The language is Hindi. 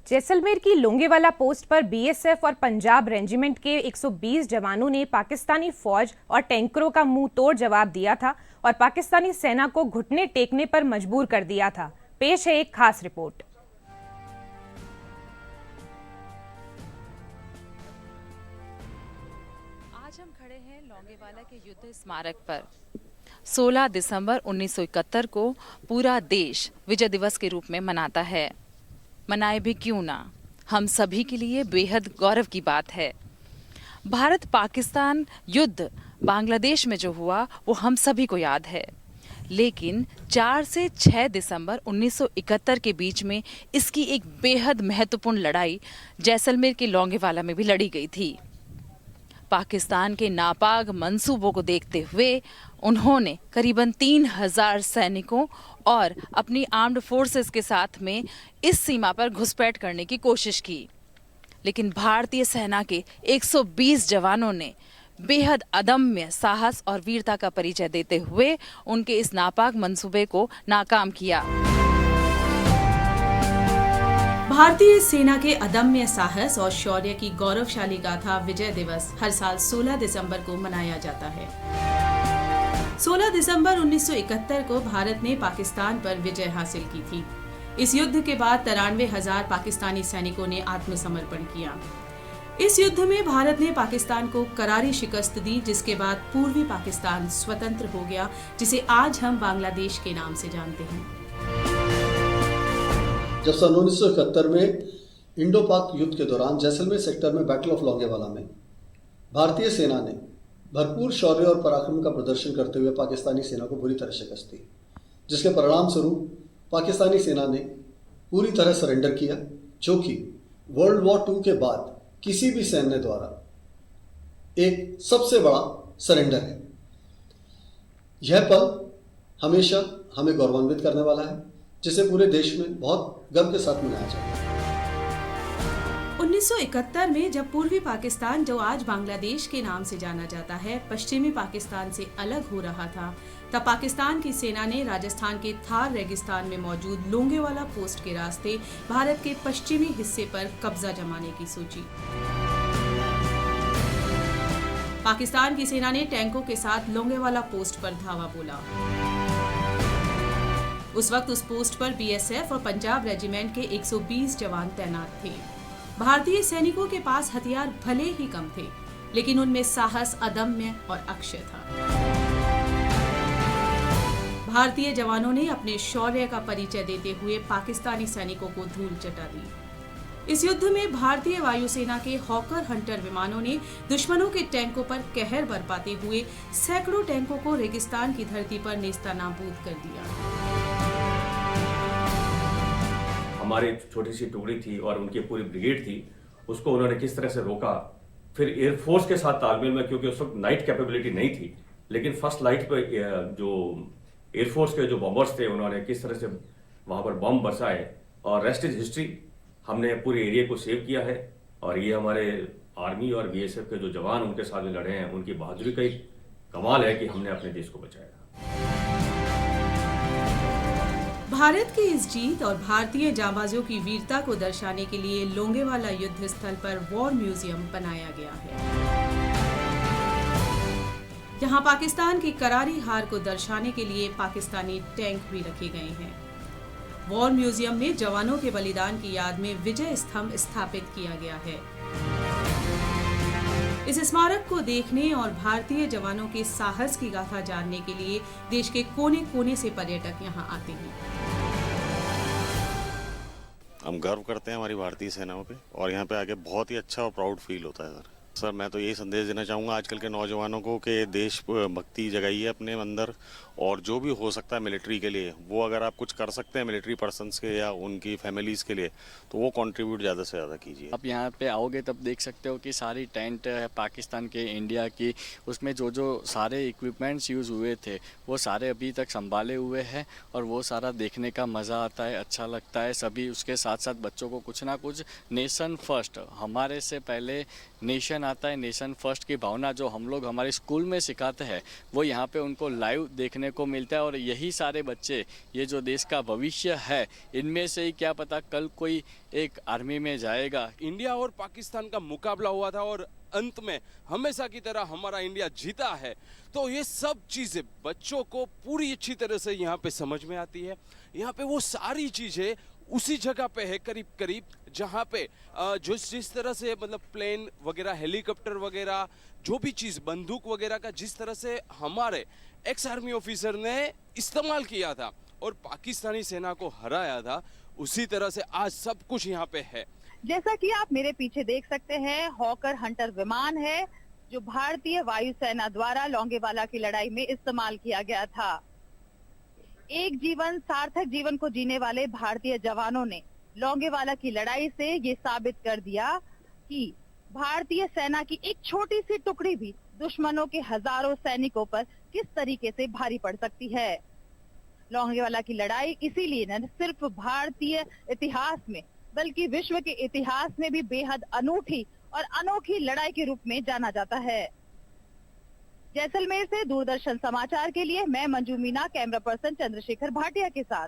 जैसलमेर की लोंगेवाला पोस्ट पर बीएसएफ और पंजाब रेजिमेंट के 120 जवानों ने पाकिस्तानी फौज और टैंकरों का मुंह तोड़ जवाब दिया था और पाकिस्तानी सेना को घुटने टेकने पर मजबूर कर दिया था। पेश है एक खास रिपोर्ट। आज हम खड़े हैं लोंगेवाला के युद्ध स्मारक पर। 16 दिसंबर 1971 को पूरा देश विजय दिवस के रूप में मनाता है। मनाए भी क्यों ना, हम सभी के लिए बेहद गौरव की बात है। भारत पाकिस्तान युद्ध बांग्लादेश में जो हुआ वो हम सभी को याद है, लेकिन 4 से 6 दिसंबर 1971 के बीच में इसकी एक बेहद महत्वपूर्ण लड़ाई जैसलमेर के लोंगेवाला में भी लड़ी गई थी। पाकिस्तान के नापाक मंसूबों को देखते हुए उन्होंने करीबन 3000 सैनिकों और अपनी आर्म्ड फोर्सेस के साथ में इस सीमा पर घुसपैठ करने की कोशिश की, लेकिन भारतीय सेना के 120 जवानों ने बेहद अदम्य साहस और वीरता का परिचय देते हुए उनके इस नापाक मंसूबे को नाकाम किया। भारतीय सेना के अदम्य साहस और शौर्य की गौरवशाली गाथा विजय दिवस हर साल 16 दिसंबर को मनाया जाता है। 16 दिसंबर 1971 को भारत ने पाकिस्तान पर विजय हासिल की थी। इस युद्ध के बाद 93,000 पाकिस्तानी सैनिकों ने आत्मसमर्पण किया। इस युद्ध में भारत ने पाकिस्तान को करारी शिकस्त दी, जिसके बाद पूर्वी पाकिस्तान स्वतंत्र हो गया, जिसे आज हम बांग्लादेश के नाम से जानते हैं। जब सन 1971 में इंडो पाक युद्ध के दौरान जैसलमेर सेक्टर में बैटल ऑफ लोंगेवाला में भारतीय सेना ने भरपूर शौर्य और पराक्रम का प्रदर्शन करते हुए पाकिस्तानी सेना को बुरी तरह शिकस्त दी, जिसके परिणाम स्वरूप पाकिस्तानी सेना ने पूरी तरह सरेंडर किया, जो कि वर्ल्ड वॉर II के बाद किसी भी सैन्य द्वारा एक सबसे बड़ा सरेंडर है। यह पल हमेशा हमें गौरवान्वित करने वाला है, जिसे पूरे देश में बहुत गर्व के साथ मनाया जाएगा। 1971 में जब पूर्वी पाकिस्तान, जो आज बांग्लादेश के नाम से जाना जाता है, पश्चिमी पाकिस्तान से अलग हो रहा था, तब पाकिस्तान की सेना ने राजस्थान के थार रेगिस्तान में मौजूद लोंगेवाला पोस्ट के रास्ते भारत के पश्चिमी हिस्से पर कब्जा जमाने की सोची। पाकिस्तान की सेना ने टैंकों के साथ लोंगेवाला पोस्ट पर धावा बोला। उस वक्त उस पोस्ट पर बीएसएफ और पंजाब रेजिमेंट के 120 जवान तैनात थे। भारतीय सैनिकों के पास हथियार भले ही कम थे, लेकिन उनमें साहस अदम्य और अक्षय था। भारतीय जवानों ने अपने शौर्य का परिचय देते हुए पाकिस्तानी सैनिकों को धूल चटा दी। इस युद्ध में भारतीय वायुसेना के हॉकर हंटर विमानों ने दुश्मनों के टैंकों पर कहर बरपाते हुए सैकड़ों टैंकों को रेगिस्तान की धरती पर नेस्तनाबूद कर दिया। हमारी छोटी सी टुकड़ी थी और उनकी पूरी ब्रिगेड थी, उसको उन्होंने किस तरह से रोका। फिर एयरफोर्स के साथ तालमेल में, क्योंकि उस वक्त नाइट कैपेबिलिटी नहीं थी, लेकिन फर्स्ट लाइट पे जो एयरफोर्स के जो बॉम्बर्स थे, उन्होंने किस तरह से वहाँ पर बम बरसाए, और रेस्ट इज हिस्ट्री। हमने पूरे एरिया को सेव किया है, और ये हमारे आर्मी और बीएसएफ के जो जवान उनके साथ में लड़े हैं, उनकी बहादुरी का एक कमाल है कि हमने अपने देश को बचाया। भारत की इस जीत और भारतीय जांबाजों की वीरता को दर्शाने के लिए लोंगेवाला युद्ध स्थल पर वॉर म्यूजियम बनाया गया है। यहाँ पाकिस्तान की करारी हार को दर्शाने के लिए पाकिस्तानी टैंक भी रखे गए हैं। वॉर म्यूजियम में जवानों के बलिदान की याद में विजय स्तंभ स्थापित किया गया है। इस स्मारक को देखने और भारतीय जवानों के साहस की गाथा जानने के लिए देश के कोने कोने से पर्यटक यहाँ आते हैं। हम गर्व करते हैं हमारी भारतीय सेनाओं पे, और यहाँ पे आके बहुत ही अच्छा और प्राउड फील होता है। सर मैं तो यही संदेश देना चाहूँगा आजकल के नौजवानों को कि देश भक्ति जगाइए अपने अंदर, और जो भी हो सकता है मिलिट्री के लिए, वो अगर आप कुछ कर सकते हैं मिलिट्री पर्सन्स के या उनकी फैमिलीज़ के लिए, तो वो कंट्रीब्यूट ज़्यादा से ज़्यादा कीजिए। आप यहाँ पे आओगे तब देख सकते हो कि सारी टेंट है पाकिस्तान के, इंडिया की, उसमें जो जो सारे इक्विपमेंट्स यूज़ हुए थे वो सारे अभी तक संभाले हुए हैं, और वो सारा देखने का मज़ा आता है, अच्छा लगता है सभी। उसके साथ साथ बच्चों को कुछ ना कुछ नेशन फर्स्ट, हमारे से पहले नेशन आता है, नेशन फर्स्ट की भावना जो हम लोग हमारे स्कूल में सिखाते हैं, वो यहाँ पे उनको लाइव देखने देखने को मिलता है। और यही सारे बच्चे, ये जो देश का भविष्य है, इनमें से ही क्या पता कल कोई एक आर्मी में जाएगा। इंडिया और पाकिस्तान का मुकाबला हुआ था और अंत में हमेशा की तरह हमारा इंडिया जीता है। तो ये सब चीजें बच्चों को पूरी अच्छी तरह से यहाँ पे समझ में आती है। यहाँ पे वो सारी चीजें उसी जगह पे है करीब करीब, जहाँ पे जिस तरह से मतलब प्लेन वगैरह, हेलीकॉप्टर वगैरह, जो भी चीज, बंदूक वगैरह का जिस तरह से हमारे एक्स आर्मी ऑफिसर ने इस्तेमाल किया था और पाकिस्तानी सेना को हराया था, उसी तरह से आज सब कुछ यहाँ पे है। जैसा कि आप मेरे पीछे देख सकते हैं, हॉकर हंटर विमान है जो भारतीय वायुसेना द्वारा लोंगेवाला की लड़ाई में इस्तेमाल किया गया था। एक जीवन, सार्थक जीवन को जीने वाले भारतीय जवानों ने लोंगेवाला की लड़ाई से ये साबित कर दिया कि भारतीय सेना की एक छोटी सी टुकड़ी भी दुश्मनों के हजारों सैनिकों पर किस तरीके से भारी पड़ सकती है। लोंगेवाला की लड़ाई इसीलिए न सिर्फ भारतीय इतिहास में बल्कि विश्व के इतिहास में भी बेहद अनूठी और अनोखी लड़ाई के रूप में जाना जाता है। जैसलमेर से दूरदर्शन समाचार के लिए मैं मंजू मीना, कैमरा पर्सन चंद्रशेखर भाटिया के साथ।